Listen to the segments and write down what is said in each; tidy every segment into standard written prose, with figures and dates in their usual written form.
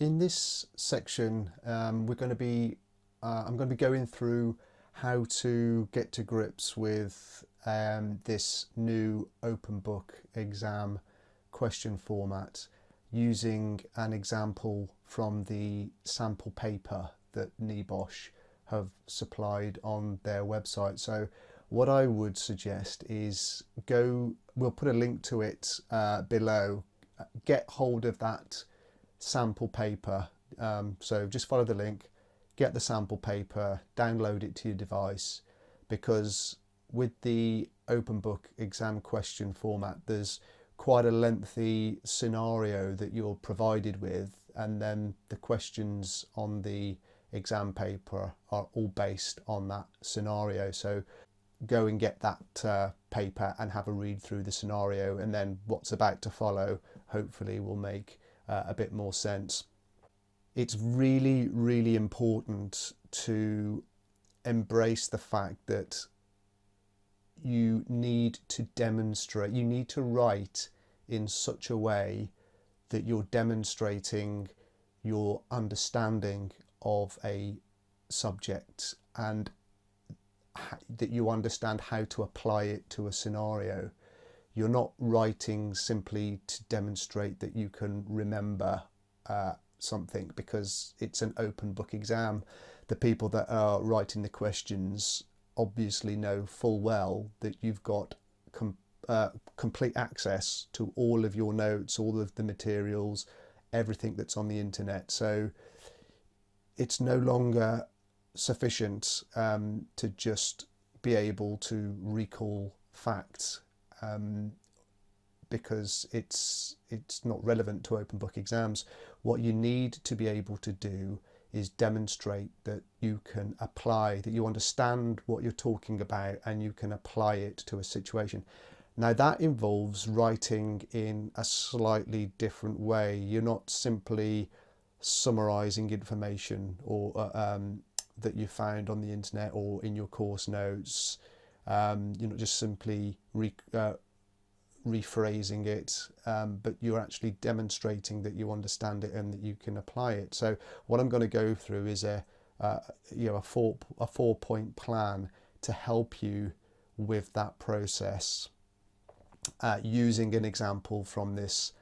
In this section, I'm going to be going through how to get to grips with this new open book exam question format using an example from the sample paper that NEBOSH have supplied on their website. So what I would suggest is we'll put a link to it below, get hold of that sample paper. So just follow the link, get the sample paper, download it to your device, because with the open book exam question format there's quite a lengthy scenario that you're provided with, and then the questions on the exam paper are all based on that scenario. So go and get that paper and have a read through the scenario, and then what's about to follow hopefully will make a bit more sense. It's really, really important to embrace the fact that you need to demonstrate, you need to write in such a way that you're demonstrating your understanding of a subject and that you understand how to apply it to a scenario. You're not writing simply to demonstrate that you can remember something, because it's an open book exam. The people that are writing the questions obviously know full well that you've got complete access to all of your notes, all of the materials, everything that's on the internet. So it's no longer sufficient to just be able to recall facts, because it's not relevant to open book exams. What you need to be able to do is demonstrate that you can apply, that you understand what you're talking about and you can apply it to a situation. Now that involves writing in a slightly different way. You're not simply summarising information or that you found on the internet or in your course notes. You're not just simply rephrasing it, but you're actually demonstrating that you understand it and that you can apply it. So what I'm going to go through is a 4-point plan to help you with that process, using an example from this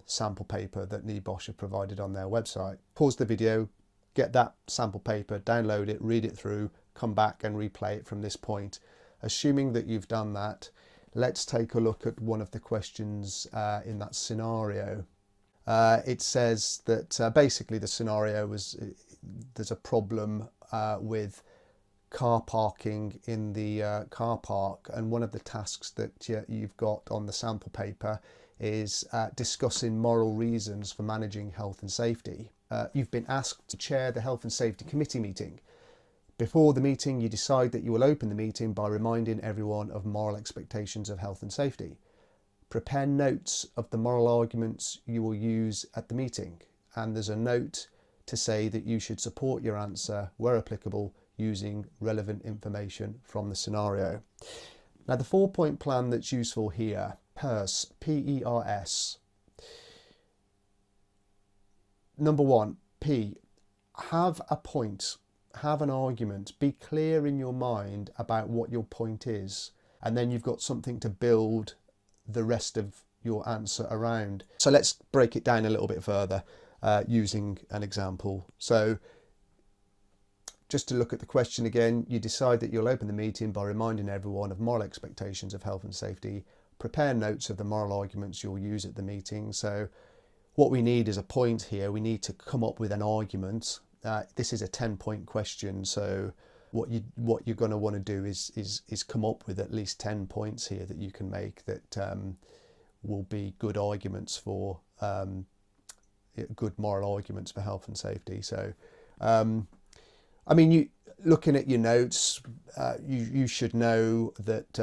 sample paper that NEBOSH have provided on their website. Pause the video, get that sample paper, download it, read it through, come back and replay it from this point. Assuming that you've done that, let's take a look at one of the questions in that scenario. It says that basically the scenario was there's a problem with car parking in the car park, and one of the tasks that you've got on the sample paper is discussing moral reasons for managing health and safety. You've been asked to chair the Health and Safety Committee meeting. Before the meeting, you decide that you will open the meeting by reminding everyone of moral expectations of health and safety. Prepare notes of the moral arguments you will use at the meeting, and there's a note to say that you should support your answer, where applicable, using relevant information from the scenario. Now the 4-point plan that's useful here, PERS, P-E-R-S. Number 1, P, have a point. Have an argument, be clear in your mind about what your point is, and then you've got something to build the rest of your answer around. So let's break it down a little bit further using an example. So just to look at the question again, you decide that you'll open the meeting by reminding everyone of moral expectations of health and safety. Prepare notes of the moral arguments you'll use at the meeting. So what we need is a point here. We need to come up with an argument. This is a 10-point question, so what you're going to want to do is come up with at least 10 points here that you can make that will be good arguments for good moral arguments for health and safety. So, I mean, you looking at your notes, you should know that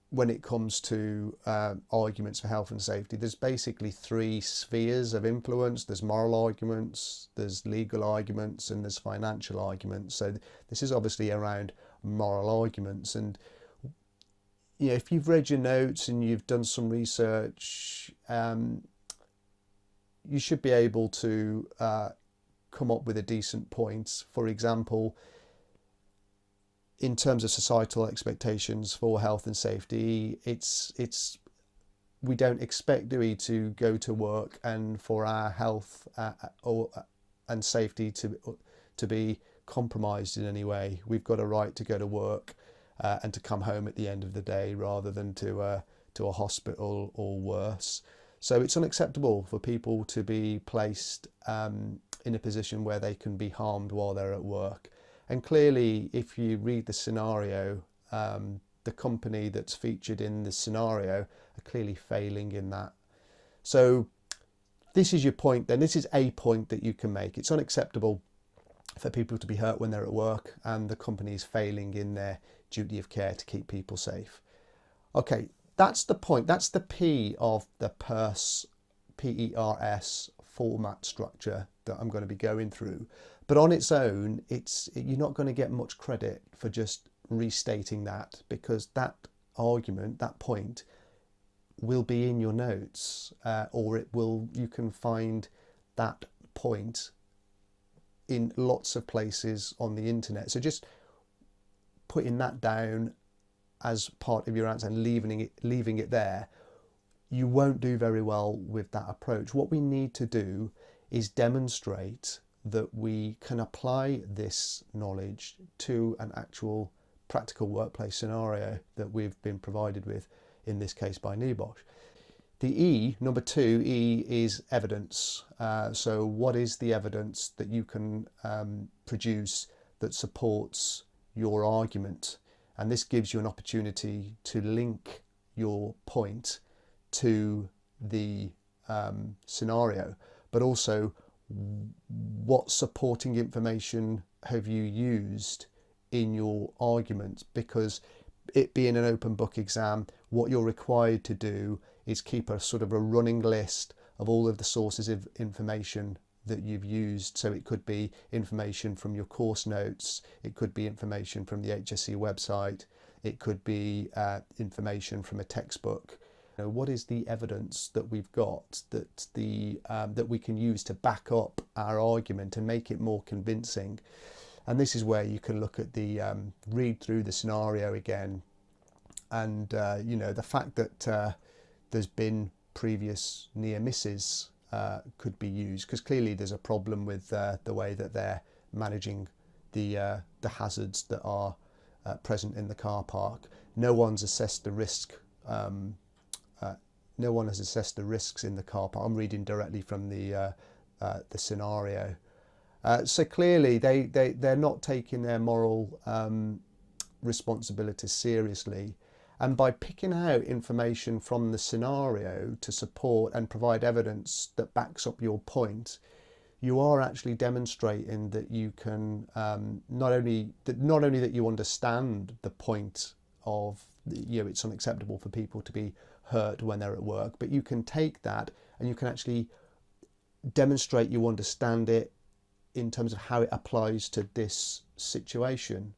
when it comes to arguments for health and safety, there's basically 3 spheres of influence. There's moral arguments, there's legal arguments, and there's financial arguments. So this is obviously around moral arguments. And you know, if you've read your notes and you've done some research, you should be able to come up with a decent point. For example, in terms of societal expectations for health and safety, we don't expect, do we, to go to work and for our health and safety to be compromised in any way. We've got a right to go to work and to come home at the end of the day rather than to a hospital or worse. So it's unacceptable for people to be placed in a position where they can be harmed while they're at work. And clearly, if you read the scenario, the company that's featured in the scenario are clearly failing in that. So this is your point then. This is a point that you can make. It's unacceptable for people to be hurt when they're at work, and the company is failing in their duty of care to keep people safe. Okay, that's the point. That's the P of the PERS, P-E-R-S format structure that I'm going to be going through. But on its own, you're not going to get much credit for just restating that, because that argument, that point, will be in your notes, or you can find that point in lots of places on the internet. So just putting that down as part of your answer and leaving it there, you won't do very well with that approach. What we need to do is demonstrate that we can apply this knowledge to an actual practical workplace scenario that we've been provided with, in this case by NEBOSH. The E, number 2, E is evidence. So what is the evidence that you can produce that supports your argument? And this gives you an opportunity to link your point to the scenario, but also what supporting information have you used in your argument? Because it being an open book exam, what you're required to do is keep a sort of a running list of all of the sources of information that you've used. So it could be information from your course notes, it could be information from the HSC website, it could be information from a textbook. What is the evidence that we've got that we can use to back up our argument and make it more convincing? And this is where you can look at the read through the scenario again, and the fact that there's been previous near misses could be used, because clearly there's a problem with the way that they're managing the hazards that are present in the car park. No one's assessed the risk. No one has assessed the risks in the car park. I'm reading directly from the scenario. So clearly they're not taking their moral responsibilities seriously. And by picking out information from the scenario to support and provide evidence that backs up your point, you are actually demonstrating that you can not only that you understand the point of it's unacceptable for people to be hurt when they're at work, but you can take that and you can actually demonstrate you understand it in terms of how it applies to this situation.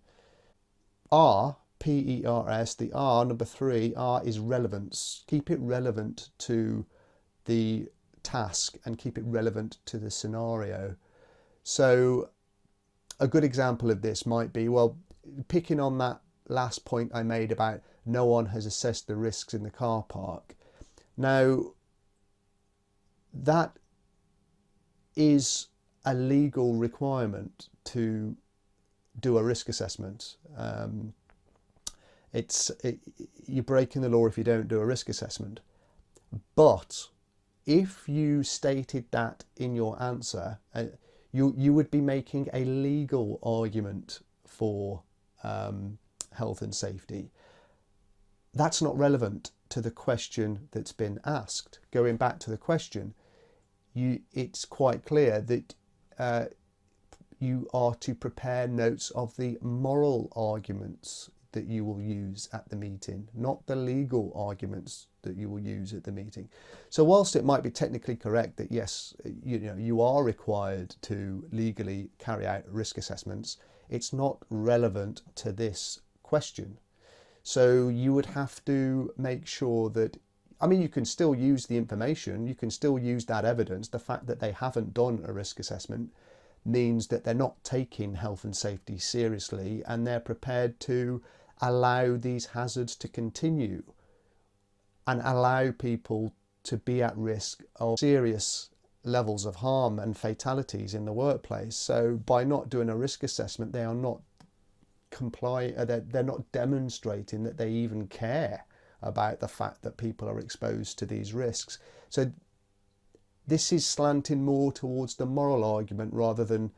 R, P-E-R-S, the R, number 3, R is relevance. Keep it relevant to the task and keep it relevant to the scenario. So a good example of this might be, well, picking on that last point I made about no one has assessed the risks in the car park. Now, that is a legal requirement to do a risk assessment. You're breaking the law if you don't do a risk assessment. But if you stated that in your answer, you would be making a legal argument for health and safety. That's not relevant to the question that's been asked. Going back to the question, it's quite clear that you are to prepare notes of the moral arguments that you will use at the meeting, not the legal arguments that you will use at the meeting. So whilst it might be technically correct that yes, you are required to legally carry out risk assessments, it's not relevant to this question. So you would have to make sure that I mean, you can still use the information, you can still use that evidence. The fact that they haven't done a risk assessment means that they're not taking health and safety seriously, and they're prepared to allow these hazards to continue and allow people to be at risk of serious levels of harm and fatalities in the workplace. So by not doing a risk assessment, they are not they're not demonstrating that they even care about the fact that people are exposed to these risks. So this is slanting more towards the moral argument rather than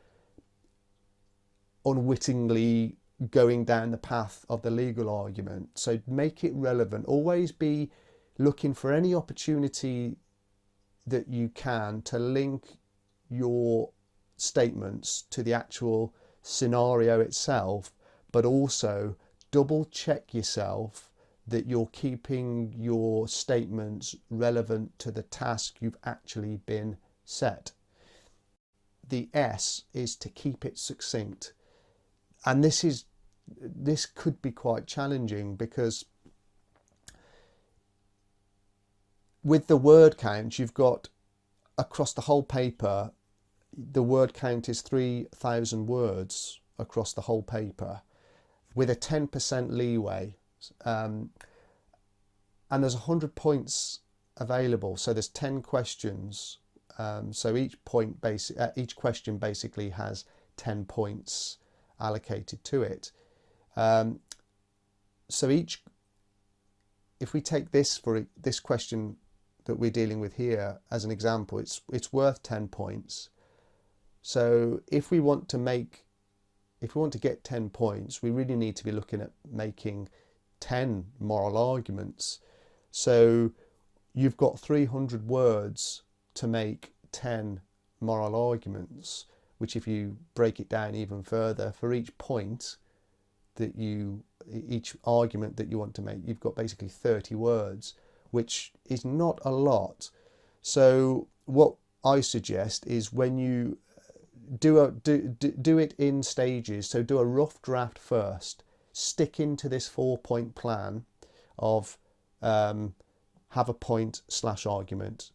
unwittingly going down the path of the legal argument. So make it relevant. Always be looking for any opportunity that you can to link your statements to the actual scenario itself, but also double check yourself that you're keeping your statements relevant to the task you've actually been set. The S is to keep it succinct. And this could be quite challenging, because with the word count, you've got across the whole paper, the word count is 3,000 words across the whole paper with a 10% leeway. And there's 100 points available. So there's 10 questions. So each question basically has 10 points allocated to it. So if we take this question that we're dealing with here as an example, it's worth 10 points. So if we want to get 10 points, we really need to be looking at making 10 moral arguments. So you've got 300 words to make 10 moral arguments, which, if you break it down even further, for each argument that you want to make, you've got basically 30 words, which is not a lot. So what I suggest is, when you do it in stages. So do a rough draft first, stick into this 4-point plan of have a point/argument,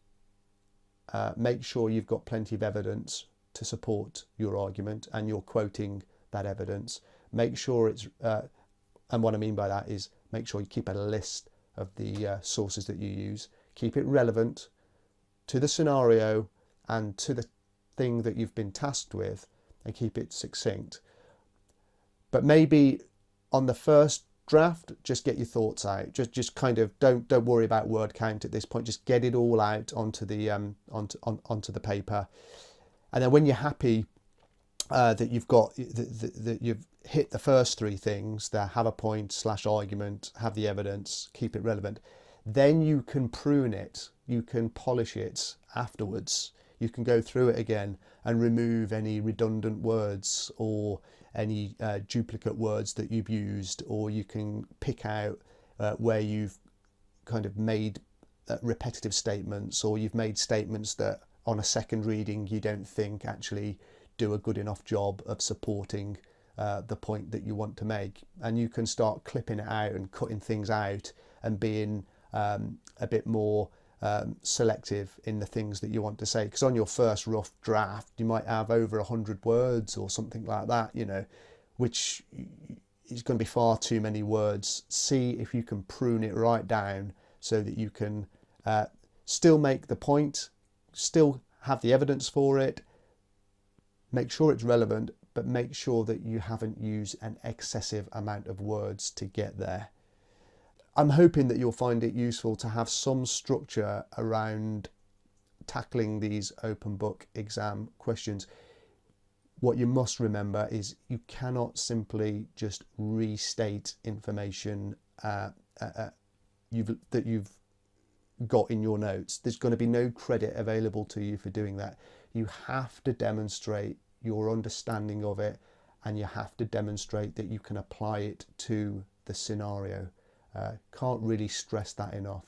make sure you've got plenty of evidence to support your argument and you're quoting that evidence. Make sure it's and what I mean by that is, make sure you keep a list of the sources that you use. Keep it relevant to the scenario and to the thing that you've been tasked with, and keep it succinct. But maybe on the first draft, just get your thoughts out. Just kind of don't worry about word count at this point. Just get it all out onto the onto the paper, and then when you're happy that you've hit the first three things, that have a point/argument, have the evidence, keep it relevant, then you can prune it, you can polish it afterwards. You can go through it again and remove any redundant words or any duplicate words that you've used, or you can pick out where you've kind of made repetitive statements, or you've made statements that on a second reading you don't think actually do a good enough job of supporting the point that you want to make. And you can start clipping it out and cutting things out and being a bit more selective in the things that you want to say, because on your first rough draft you might have over 100 words or something like that, which is going to be far too many words. See if you can prune it right down so that you can still make the point, still have the evidence for it, make sure it's relevant, but make sure that you haven't used an excessive amount of words to get there. I'm hoping that you'll find it useful to have some structure around tackling these open book exam questions. What you must remember is you cannot simply just restate information that you've got in your notes. There's going to be no credit available to you for doing that. You have to demonstrate your understanding of it, and you have to demonstrate that you can apply it to the scenario. Can't really stress that enough.